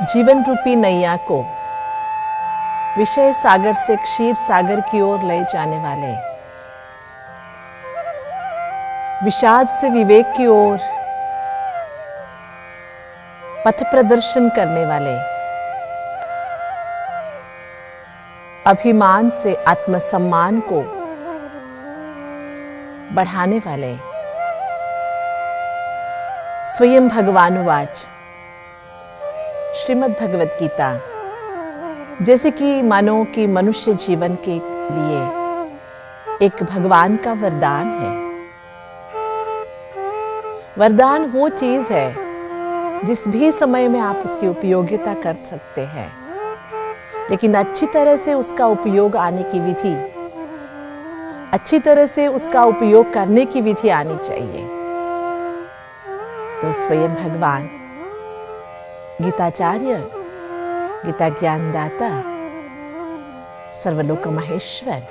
जीवन रूपी नैया को विषय सागर से क्षीर सागर की ओर ले जाने वाले, विषाद से विवेक की ओर पथ प्रदर्शन करने वाले, अभिमान से आत्मसम्मान को बढ़ाने वाले, स्वयं भगवानुवाच श्रीमद् भगवत गीता जैसे कि मानो कि मनुष्य जीवन के लिए एक भगवान का वरदान है। वरदान वो चीज है जिस भी समय में आप उसकी उपयोगिता कर सकते हैं, लेकिन अच्छी तरह से उसका उपयोग आने की विधि, अच्छी तरह से उसका उपयोग करने की विधि आनी चाहिए। तो स्वयं भगवान गीताचार्य, गीता ज्ञानदाता, सर्वलोक महेश्वर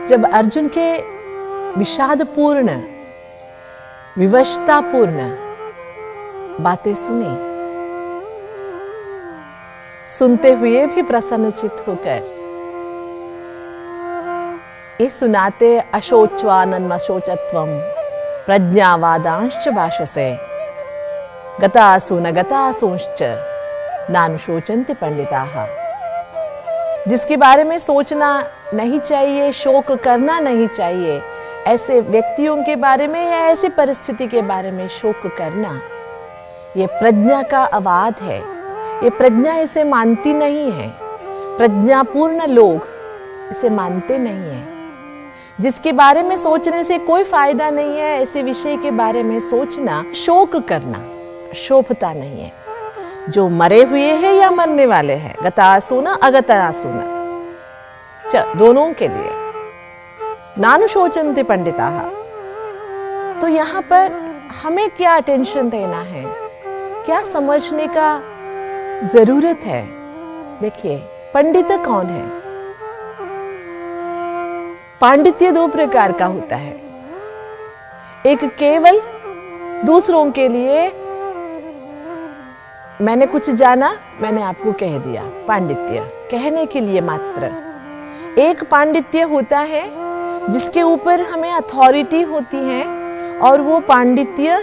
जब अर्जुन के विषादपूर्ण, विवशतापूर्ण बातें सुनी, सुनते हुए भी प्रसन्नचित्त होकर ये सुनाते अशोचवानन्वशोचत्वम प्रज्ञावादांश्च भाषसे गतासु न गतासूंश्च नानुशोचन्ति पंडिताः। जिसके बारे में सोचना नहीं चाहिए, शोक करना नहीं चाहिए, ऐसे व्यक्तियों के बारे में या ऐसे परिस्थिति के बारे में शोक करना, ये प्रज्ञा का अवाद है। ये प्रज्ञा इसे मानती नहीं है। प्रज्ञापूर्ण लोग इसे मानते नहीं हैं। जिसके बारे में सोचने से कोई फायदा नहीं है, ऐसे विषय के बारे में सोचना, शोक करना शोभता नहीं है। जो मरे हुए हैं या मरने वाले हैं, गतासुना अगतासुना, दोनों के लिए नानुशोचन्ति पंडिताः। तो यहाँ पर हमें क्या अटेंशन देना है, क्या समझने का जरूरत है। देखिए, पंडित कौन है? पांडित्य दो प्रकार का होता है। एक केवल दूसरों के लिए मैंने कुछ जाना, मैंने आपको कह दिया, पांडित्य कहने के लिए मात्र। एक पांडित्य होता है जिसके ऊपर हमें अथॉरिटी होती है और वो पांडित्य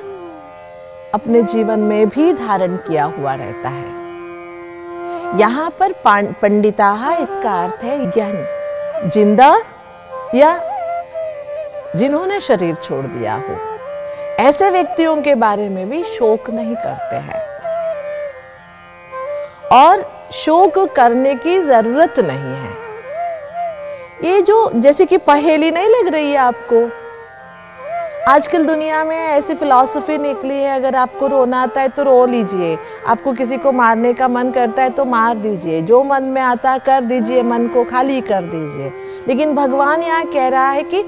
अपने जीवन में भी धारण किया हुआ रहता है। यहाँ पर पंडिताः इसका अर्थ है ज्ञानी, जिंदा या जिन्होंने शरीर छोड़ दिया हो, ऐसे व्यक्तियों के बारे में भी शोक नहीं करते हैं और शोक करने की जरूरत नहीं है। ये जो जैसे कि पहेली नहीं लग रही है आपको? आजकल दुनिया में ऐसी फिलॉसफी निकली है, अगर आपको रोना आता है तो रो लीजिए, आपको किसी को मारने का मन करता है तो मार दीजिए, जो मन में आता कर दीजिए, मन को खाली कर दीजिए। लेकिन भगवान यहाँ कह रहा है कि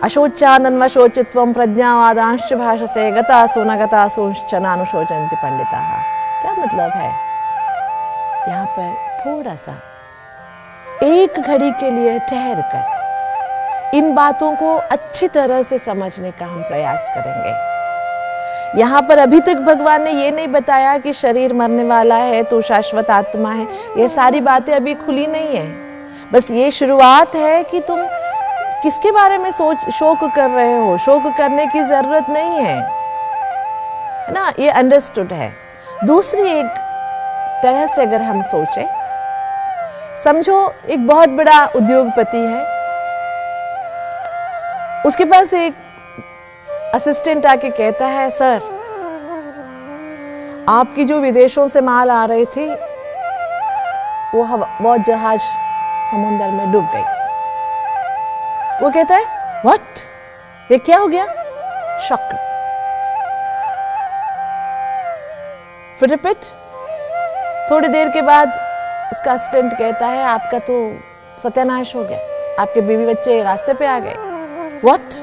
अशोचानन्वशोचित्वम प्रज्ञावादांश्च भाषसे गतासु न गतासूंश्च नानुशोचन्ति पंडिताः। क्या मतलब है? यहाँ पर थोड़ा सा एक घड़ी के लिए ठहर कर इन बातों को अच्छी तरह से समझने का हम प्रयास करेंगे। यहाँ पर अभी तक भगवान ने ये नहीं बताया कि शरीर मरने वाला है तो शाश्वत आत्मा है। ये सारी बातें अभी खुली नहीं है। बस ये शुरुआत है कि तुम किसके बारे में शोक कर रहे हो। शोक करने की जरूरत नहीं है ना, ये अंडरस्टूड है। दूसरी एक तरह से अगर हम सोचें, समझो एक बहुत बड़ा उद्योगपति है, उसके पास एक असिस्टेंट आके कहता है, सर आपकी जो विदेशों से माल आ रही थी वो जहाज समुद्र में डूब गई। वो कहता है, व्हाट? ये क्या हो गया? शॉक। फिर रिपीट। थोड़ी देर के बाद उसका असिस्टेंट कहता है, आपका तो सत्यानाश हो गया, आपके बीवी बच्चे रास्ते पे आ गए। व्हाट?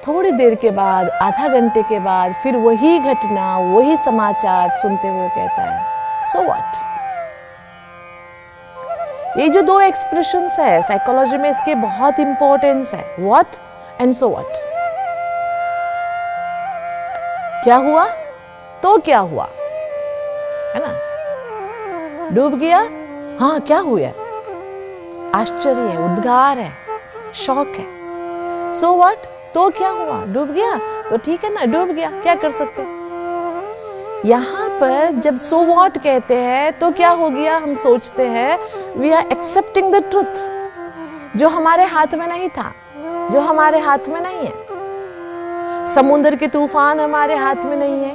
थोड़ी देर के बाद, आधा घंटे के बाद फिर वही घटना, वही समाचार सुनते हुए कहता है, सो व्हाट? ये जो दो एक्सप्रेशंस है साइकोलॉजी में, इसके बहुत इंपॉर्टेंस है। What and so what. क्या हुआ तो क्या हुआ, है ना? डूब गया, हाँ क्या हुआ? आश्चर्य है, उद्गार है, शौक है। So what? तो क्या हुआ? डूब गया तो ठीक है ना, डूब गया, क्या कर सकते। यहाँ पर जब सो व्हाट कहते हैं तो क्या हो गया? हम सोचते हैं we are accepting the truth, जो हमारे हाथ में नहीं था, जो हमारे हाथ में नहीं है। समुद्र के तूफान हमारे हाथ में नहीं है,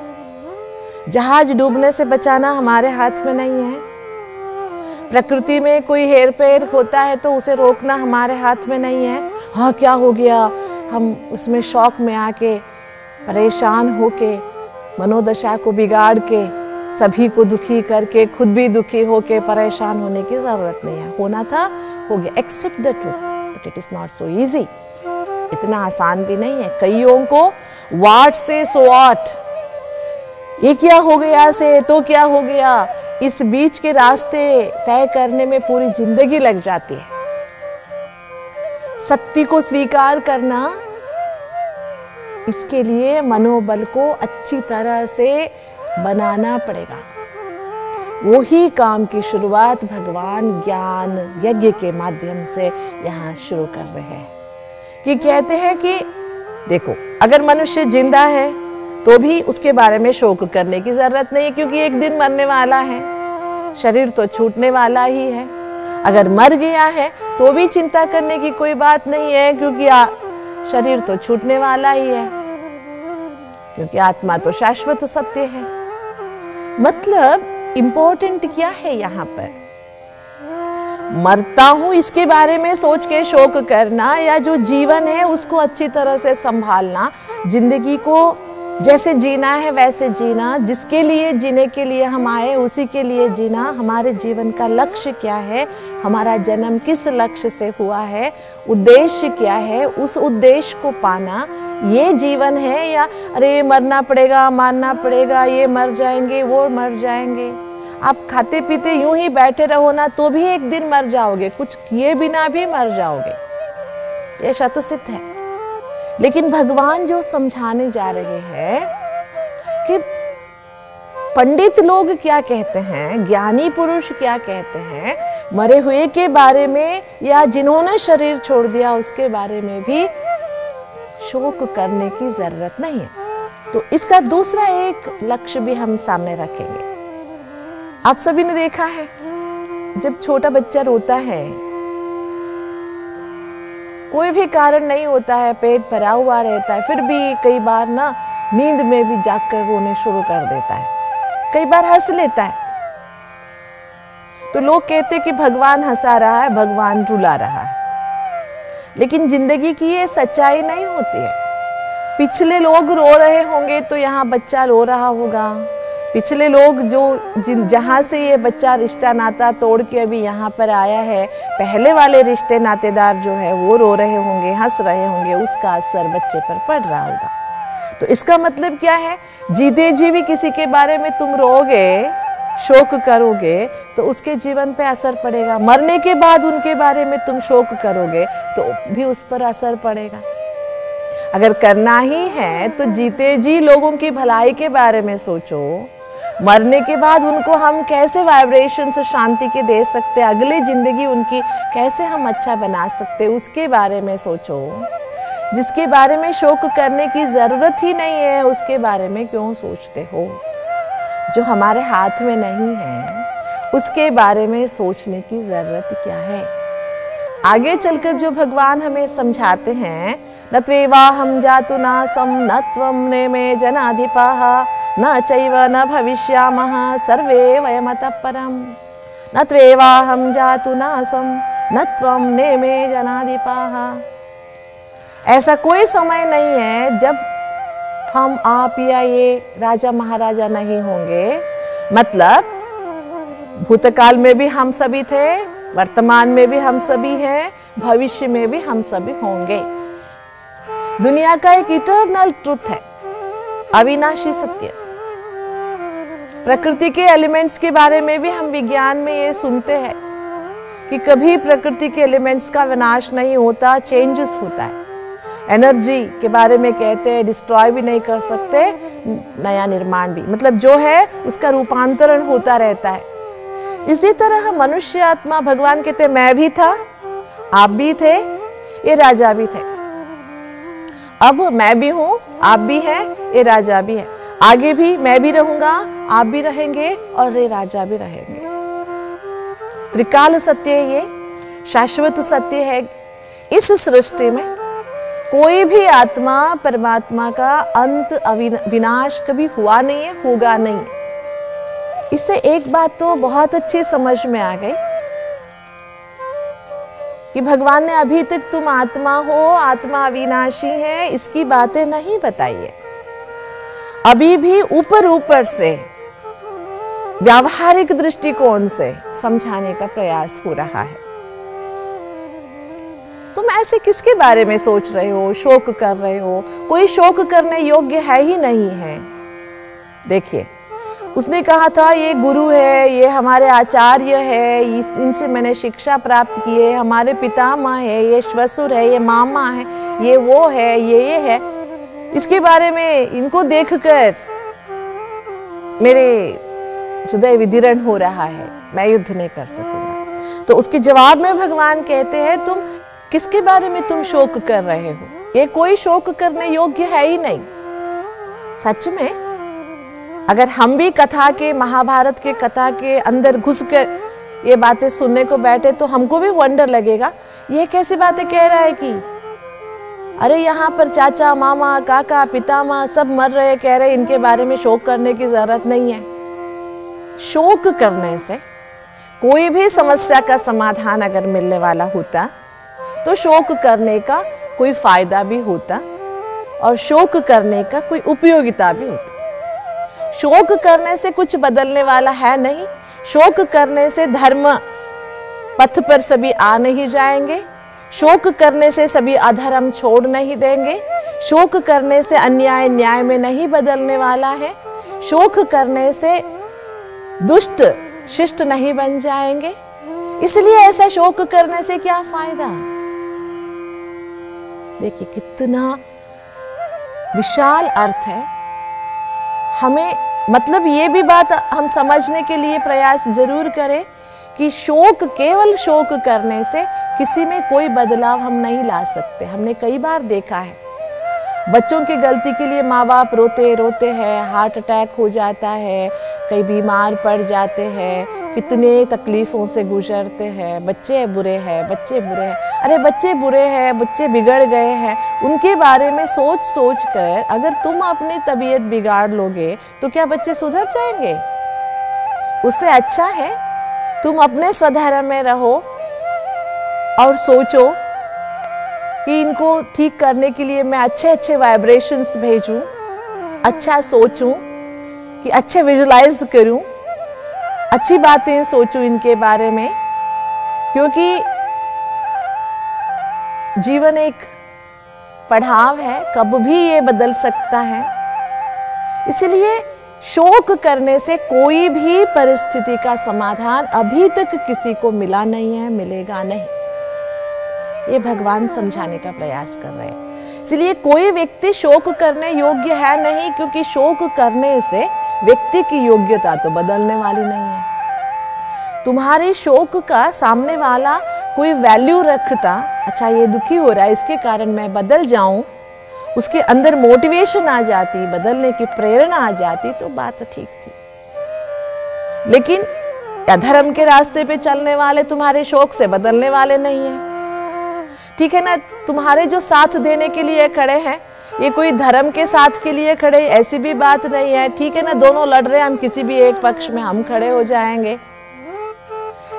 जहाज डूबने से बचाना हमारे हाथ में नहीं है, प्रकृति में कोई हेर फेर होता है तो उसे रोकना हमारे हाथ में नहीं है। हाँ क्या हो गया? हम उसमें शौक में आके परेशान होके मनोदशा को बिगाड़ के सभी को दुखी करके खुद भी दुखी होके परेशान होने की जरूरत नहीं है। होना था हो गया। Accept the truth, but it is not so easy. इतना आसान भी नहीं है। कईयों को वाट से सो व्हाट, ये क्या हो गया से तो क्या हो गया, इस बीच के रास्ते तय करने में पूरी जिंदगी लग जाती है। सत्य को स्वीकार करना, इसके लिए मनोबल को अच्छी तरह से बनाना पड़ेगा। वही काम की शुरुआत भगवान ज्ञान यज्ञ के माध्यम से यहाँ शुरू कर रहे हैं। कि कहते हैं कि देखो, अगर मनुष्य जिंदा है तो भी उसके बारे में शोक करने की जरूरत नहीं है, क्योंकि एक दिन मरने वाला है, शरीर तो छूटने वाला ही है। अगर मर गया है तो भी चिंता करने की कोई बात नहीं है, क्योंकि शरीर तो छूटने वाला ही है, क्योंकि आत्मा तो शाश्वत सत्य है। मतलब इंपॉर्टेंट क्या है यहाँ पर? मरता हूं इसके बारे में सोच के शोक करना, या जो जीवन है उसको अच्छी तरह से संभालना, जिंदगी को जैसे जीना है वैसे जीना, जिसके लिए जीने के लिए हम आए उसी के लिए जीना। हमारे जीवन का लक्ष्य क्या है, हमारा जन्म किस लक्ष्य से हुआ है, उद्देश्य क्या है, उस उद्देश्य को पाना, ये जीवन है। या अरे मरना पड़ेगा, मारना पड़ेगा, ये मर जाएंगे, वो मर जाएंगे। आप खाते पीते यूं ही बैठे रहो ना तो भी एक दिन मर जाओगे, कुछ किए बिना भी मर जाओगे, ये शतसिद्ध है। लेकिन भगवान जो समझाने जा रहे हैं कि पंडित लोग क्या कहते हैं, ज्ञानी पुरुष क्या कहते हैं, मरे हुए के बारे में या जिन्होंने शरीर छोड़ दिया उसके बारे में भी शोक करने की जरूरत नहीं है। तो इसका दूसरा एक लक्ष्य भी हम सामने रखेंगे। आप सभी ने देखा है, जब छोटा बच्चा रोता है, कोई भी कारण नहीं होता है, पेट भरा हुआ रहता है, फिर भी कई बार ना नींद में भी जाकर रोने शुरू कर देता है, कई बार हंस लेता है। तो लोग कहते कि भगवान हंसा रहा है, भगवान रुला रहा है। लेकिन जिंदगी की ये सच्चाई नहीं होती है। पिछले लोग रो रहे होंगे तो यहाँ बच्चा रो रहा होगा। पिछले लोग जहाँ से ये बच्चा रिश्ता नाता तोड़ के अभी यहाँ पर आया है, पहले वाले रिश्ते नातेदार जो है वो रो रहे होंगे, हंस रहे होंगे, उसका असर बच्चे पर पड़ रहा होगा। तो इसका मतलब क्या है? जीते जी भी किसी के बारे में तुम रोगे, शोक करोगे तो उसके जीवन पे असर पड़ेगा। मरने के बाद उनके बारे में तुम शोक करोगे तो भी उस पर असर पड़ेगा। अगर करना ही है तो जीते जी लोगों की भलाई के बारे में सोचो। मरने के बाद उनको हम कैसे वाइब्रेशन से शांति के दे सकते, अगली जिंदगी उनकी कैसे हम अच्छा बना सकते, उसके बारे में सोचो। जिसके बारे में शोक करने की ज़रूरत ही नहीं है उसके बारे में क्यों सोचते हो? जो हमारे हाथ में नहीं है उसके बारे में सोचने की ज़रूरत क्या है? आगे चलकर जो भगवान हमें समझाते हैं, न त्वेवाहं जातु नासं न त्वं नेमे जनाधिपाः न चैव न भविष्यामः सर्वे वयमतः परं। न त्वेवाहं जातु नासं न त्वं नेमे जनाधिपाः। ऐसा कोई समय नहीं है जब हम आप या ये राजा महाराजा नहीं होंगे। मतलब भूतकाल में भी हम सभी थे, वर्तमान में भी हम सभी हैं, भविष्य में भी हम सभी होंगे। दुनिया का एक इटर्नल ट्रुथ है, अविनाशी सत्य। प्रकृति के एलिमेंट्स के बारे में भी हम विज्ञान में ये सुनते हैं कि कभी प्रकृति के एलिमेंट्स का विनाश नहीं होता, चेंजेस होता है। एनर्जी के बारे में कहते हैं, डिस्ट्रॉय भी नहीं कर सकते, नया निर्माण भी, मतलब जो है उसका रूपांतरण होता रहता है। इसी तरह मनुष्य आत्मा, भगवान कहते मैं भी था, आप भी थे, ये राजा भी थे, अब मैं भी हूं, आप भी हैं, ये राजा भी है, आगे भी मैं भी रहूंगा, आप भी रहेंगे और ये राजा भी रहेंगे। त्रिकाल सत्य है, ये शाश्वत सत्य है। इस सृष्टि में कोई भी आत्मा परमात्मा का अंत विनाश कभी हुआ नहीं है, होगा नहीं। इससे एक बात तो बहुत अच्छी समझ में आ गई कि भगवान ने अभी तक तुम आत्मा हो, आत्मा अविनाशी है, इसकी बातें नहीं बताई है। अभी भी ऊपर ऊपर से व्यावहारिक दृष्टिकोण से समझाने का प्रयास हो रहा है। तुम ऐसे किसके बारे में सोच रहे हो, शोक कर रहे हो? कोई शोक करने योग्य है ही नहीं है। देखिए, उसने कहा था ये गुरु है, ये हमारे आचार्य है, इनसे मैंने शिक्षा प्राप्त की है, हमारे पितामह है, ये श्वशुर है, ये मामा है, ये वो है, ये है। इसके बारे में इनको देखकर मेरे हृदय विदीर्ण हो रहा है, मैं युद्ध नहीं कर सकूंगा। तो उसके जवाब में भगवान कहते हैं तुम किसके बारे में तुम शोक कर रहे हो? ये कोई शोक करने योग्य है ही नहीं। सच में अगर हम भी कथा के, महाभारत के कथा के अंदर घुसकर ये बातें सुनने को बैठे तो हमको भी वंडर लगेगा, ये कैसी बातें कह रहा है कि अरे यहाँ पर चाचा, मामा, काका, पितामह सब मर रहे, कह रहे इनके बारे में शोक करने की जरूरत नहीं है। शोक करने से कोई भी समस्या का समाधान अगर मिलने वाला होता तो शोक करने का कोई फायदा भी होता और शोक करने का कोई उपयोगिता भी होता। शोक करने से कुछ बदलने वाला है नहीं। शोक करने से धर्म पथ पर सभी आ नहीं जाएंगे। शोक करने से सभी अधर्म छोड़ नहीं देंगे। शोक करने से अन्याय न्याय में नहीं बदलने वाला है। शोक करने से दुष्ट शिष्ट नहीं बन जाएंगे। इसलिए ऐसा शोक करने से क्या फायदा? देखिए कितना विशाल अर्थ है। हमें मतलब ये भी बात हम समझने के लिए प्रयास जरूर करें कि शोक, केवल शोक करने से किसी में कोई बदलाव हम नहीं ला सकते। हमने कई बार देखा है बच्चों की गलती के लिए माँ बाप रोते रोते हैं, हार्ट अटैक हो जाता है, कई बीमार पड़ जाते हैं, कितने तकलीफ़ों से गुजरते हैं। बच्चे बुरे हैं, बच्चे बुरे हैं, अरे बच्चे बुरे हैं, बच्चे बिगड़ गए हैं, उनके बारे में सोच सोच कर अगर तुम अपनी तबीयत बिगाड़ लोगे तो क्या बच्चे सुधर जाएंगे? उससे अच्छा है तुम अपने स्वधर्म में रहो और सोचो कि इनको ठीक करने के लिए मैं अच्छे अच्छे वाइब्रेशंस भेजूं, अच्छा सोचूं, कि अच्छे विजुलाइज करूं, अच्छी बातें सोचूं इनके बारे में, क्योंकि जीवन एक पड़ाव है, कब भी ये बदल सकता है। इसलिए शोक करने से कोई भी परिस्थिति का समाधान अभी तक किसी को मिला नहीं है, मिलेगा नहीं। ये भगवान समझाने का प्रयास कर रहे हैं। इसलिए कोई व्यक्ति शोक करने योग्य है नहीं, क्योंकि शोक करने से व्यक्ति की योग्यता तो बदलने वाली नहीं है। तुम्हारे शोक का सामने वाला कोई वैल्यू रखता, अच्छा ये दुखी हो रहा है इसके कारण मैं बदल जाऊं, उसके अंदर मोटिवेशन आ जाती, बदलने की प्रेरणा आ जाती तो बात ठीक थी। लेकिन अधर्म के रास्ते पे चलने वाले तुम्हारे शोक से बदलने वाले नहीं है। ठीक है ना, तुम्हारे जो साथ देने के लिए खड़े हैं ये कोई धर्म के साथ के लिए खड़े, ऐसी भी बात नहीं है। ठीक है ना, दोनों लड़ रहे हैं, हम किसी भी एक पक्ष में हम खड़े हो जाएंगे,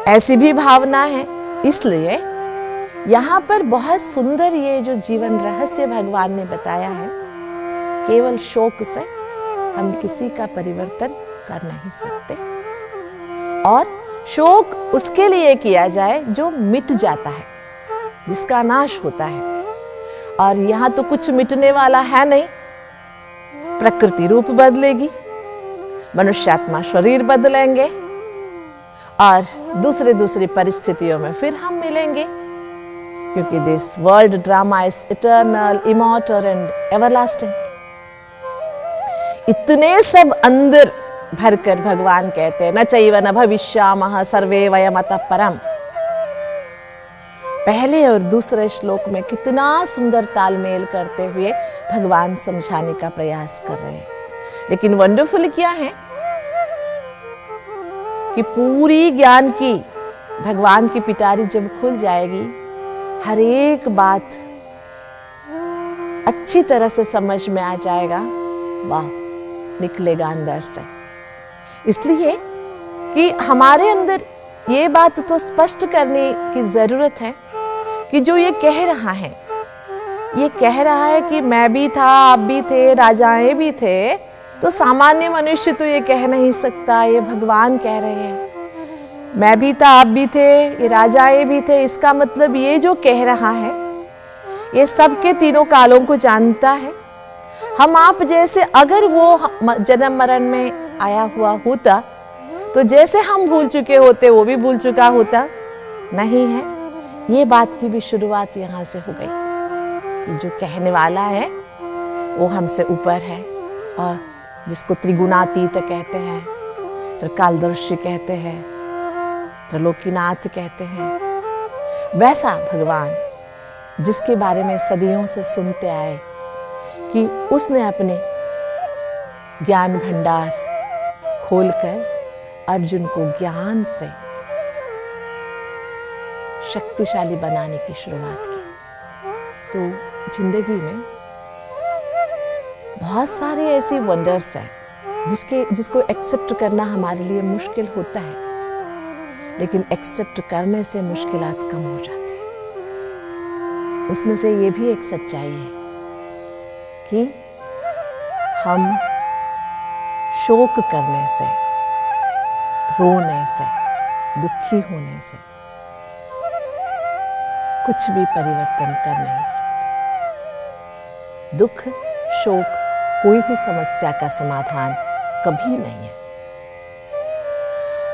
ऐसी भी भावना है। इसलिए यहाँ पर बहुत सुंदर ये जो जीवन रहस्य भगवान ने बताया है, केवल शोक से हम किसी का परिवर्तन कर नहीं सकते, और शोक उसके लिए किया जाए जो मिट जाता है, जिसका नाश होता है। और यहाँ तो कुछ मिटने वाला है नहीं, प्रकृति रूप बदलेगी, मनुष्यात्मा शरीर बदलेंगे और दूसरी परिस्थितियों में फिर हम मिलेंगे, क्योंकि this world drama is eternal, immortal and everlasting. इतने सब अंदर भरकर भगवान कहते हैं न चैव न भविष्यामः सर्वे वयम् अतः परम। पहले और दूसरे श्लोक में कितना सुंदर तालमेल करते हुए भगवान समझाने का प्रयास कर रहे हैं। लेकिन वंडरफुल क्या है कि पूरी ज्ञान की भगवान की पिटारी जब खुल जाएगी, हर एक बात अच्छी तरह से समझ में आ जाएगा, वाह निकलेगा अंदर से। इसलिए कि हमारे अंदर ये बात तो स्पष्ट करने की जरूरत है कि जो ये कह रहा है, ये कह रहा है कि मैं भी था, आप भी थे, राजाएं भी थे, तो सामान्य मनुष्य तो ये कह नहीं सकता। ये भगवान कह रहे हैं मैं भी था, आप भी थे, ये राजाएं भी थे। इसका मतलब ये जो कह रहा है ये सबके तीनों कालों को जानता है। हम आप जैसे अगर वो जन्म मरण में आया हुआ होता तो जैसे हम भूल चुके होते वो भी भूल चुका होता नहीं है। ये बात की भी शुरुआत यहाँ से हो गई कि जो कहने वाला है वो हमसे ऊपर है, और जिसको त्रिगुणातीत कहते हैं, त्रिकालदर्शी कहते हैं, त्रिलोकीनाथ कहते हैं, वैसा भगवान जिसके बारे में सदियों से सुनते आए कि उसने अपने ज्ञान भंडार खोलकर अर्जुन को ज्ञान से शक्तिशाली बनाने की शुरुआत की। तो जिंदगी में बहुत सारे ऐसी वंडर्स हैं जिसको एक्सेप्ट करना हमारे लिए मुश्किल होता है, लेकिन एक्सेप्ट करने से मुश्किलात कम हो जाती हैं। उसमें से ये भी एक सच्चाई है कि हम शोक करने से, रोने से, दुखी होने से कुछ भी परिवर्तन कर नहीं सकते। दुख, शोक कोई भी समस्या का समाधान कभी नहीं है।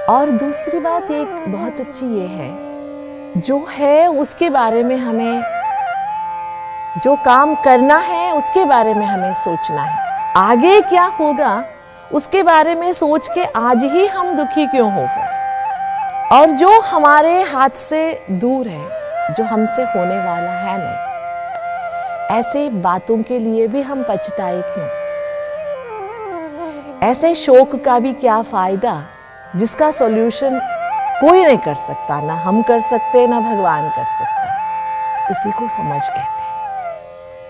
और दूसरी बात एक बहुत अच्छी ये है, जो है उसके बारे में हमें, जो काम करना है उसके बारे में हमें सोचना है। आगे क्या होगा उसके बारे में सोच के आज ही हम दुखी क्यों हो फिर। और जो हमारे हाथ से दूर है, जो हमसे होने वाला है नहीं, ऐसे बातों के लिए भी हम पछताए क्यों। ऐसे शोक का भी क्या फायदा जिसका सॉल्यूशन कोई नहीं कर सकता, ना हम कर सकते ना भगवान कर सकता। इसी को समझ कहते हैं।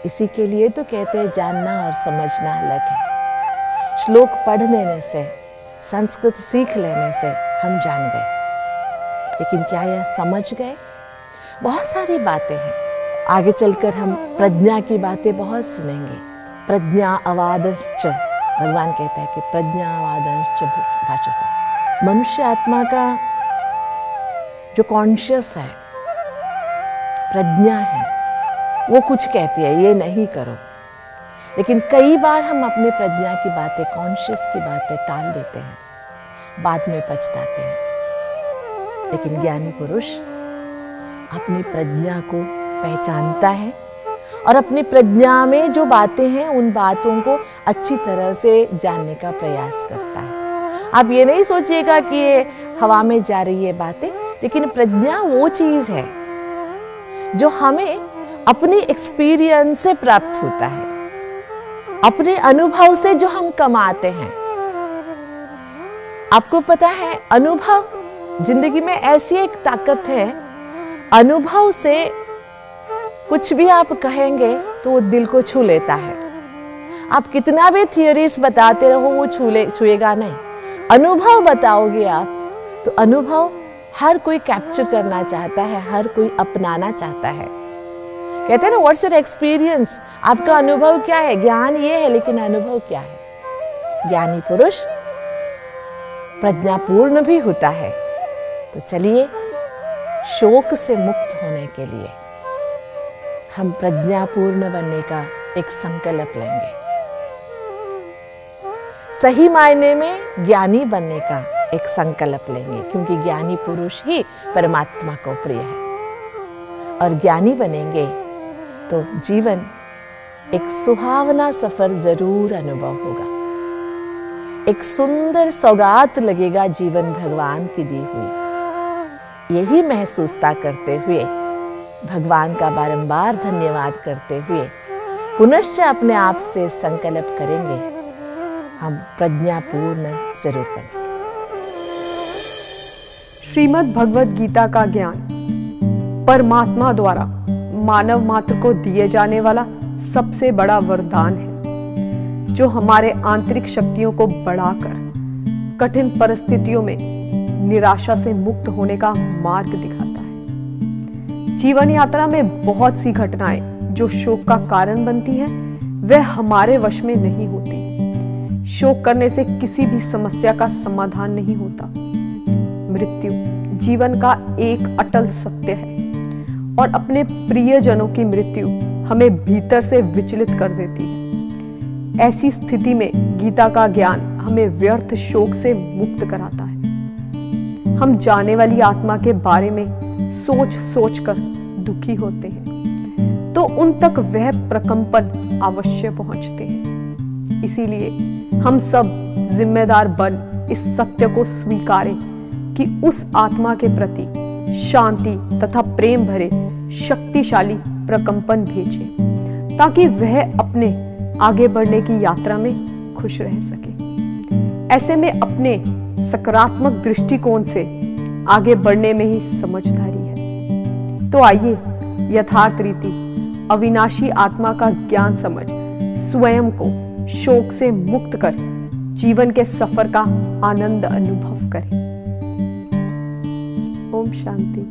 इसी के लिए तो कहते हैं जानना और समझना अलग है। श्लोक पढ़ लेने से, संस्कृत सीख लेने से हम जान गए, लेकिन क्या यह समझ गए? बहुत सारी बातें हैं। आगे चलकर हम प्रज्ञा की बातें बहुत सुनेंगे। प्रज्ञा अवादश्च, भगवान कहता है कि प्रज्ञा अवादश्च भाषसे। मनुष्य आत्मा का जो कॉन्शियस है, प्रज्ञा है, वो कुछ कहती है ये नहीं करो, लेकिन कई बार हम अपने प्रज्ञा की बातें, कॉन्शियस की बातें टाल देते हैं, बाद में पछताते हैं। लेकिन ज्ञानी पुरुष अपनी प्रज्ञा को पहचानता है और अपनी प्रज्ञा में जो बातें हैं उन बातों को अच्छी तरह से जानने का प्रयास करता है। आप ये नहीं सोचिएगा कि ये हवा में जा रही है बातें, लेकिन प्रज्ञा वो चीज़ है जो हमें अपनी एक्सपीरियंस से प्राप्त होता है, अपने अनुभव से जो हम कमाते हैं। आपको पता है अनुभव जिंदगी में ऐसी एक ताकत है, अनुभव से कुछ भी आप कहेंगे तो वो दिल को छू लेता है। आप कितना भी थियरीज बताते रहो वो छुएगा नहीं। अनुभव बताओगे आप तो अनुभव हर कोई कैप्चर करना चाहता है, हर कोई अपनाना चाहता है। कहते हैं ना व्हाट्स योर एक्सपीरियंस, आपका अनुभव क्या है। ज्ञान ये है लेकिन अनुभव क्या है। ज्ञानी पुरुष प्रज्ञापूर्ण भी होता है। तो चलिए शोक से मुक्त होने के लिए हम प्रज्ञापूर्ण बनने का एक संकल्प लेंगे, सही मायने में ज्ञानी बनने का एक संकल्प लेंगे, क्योंकि ज्ञानी पुरुष ही परमात्मा को प्रिय है। और ज्ञानी बनेंगे तो जीवन एक सुहावना सफर जरूर अनुभव होगा। एक सुंदर सौगात लगेगा जीवन भगवान की दी हुई। यही महसूसता करते हुए, भगवान का बारंबार धन्यवाद करते हुए पुनश्च अपने आप से संकल्प करेंगे, हम प्रज्ञापूर्ण जरूर बनेंगे। श्रीमद् भगवद गीता का ज्ञान परमात्मा द्वारा मानव मात्र को दिए जाने वाला सबसे बड़ा वरदान है, जो हमारे आंतरिक शक्तियों को बढ़ाकर कठिन परिस्थितियों में निराशा से मुक्त होने का मार्ग दिखाता है। जीवन यात्रा में बहुत सी घटनाएं जो शोक का कारण बनती हैं, वह हमारे वश में नहीं होती। शोक करने से किसी भी समस्या का समाधान नहीं होता। मृत्यु जीवन का एक अटल सत्य है और अपने प्रियजनों की मृत्यु हमें भीतर से विचलित कर देती है। ऐसी स्थिति में गीता का ज्ञान हमें व्यर्थ शोक से मुक्त कराता है। हम जाने वाली आत्मा के बारे में सोच सोच कर दुखी होते हैं, तो उन तक वह प्रकंपन अवश्य पहुंचते हैं। इसीलिए हम सब जिम्मेदार बन इस सत्य को स्वीकारें कि उस आत्मा के प्रति शांति तथा प्रेम भरे शक्तिशाली प्रकंपन भेजें, ताकि वह अपने आगे बढ़ने की यात्रा में खुश रह सके। ऐसे में अपने सकारात्मक दृष्टिकोण से आगे बढ़ने में ही समझदारी है। तो आइए यथार्थ रीति अविनाशी आत्मा का ज्ञान समझ स्वयं को शोक से मुक्त कर जीवन के सफर का आनंद अनुभव करें। ओम शांति।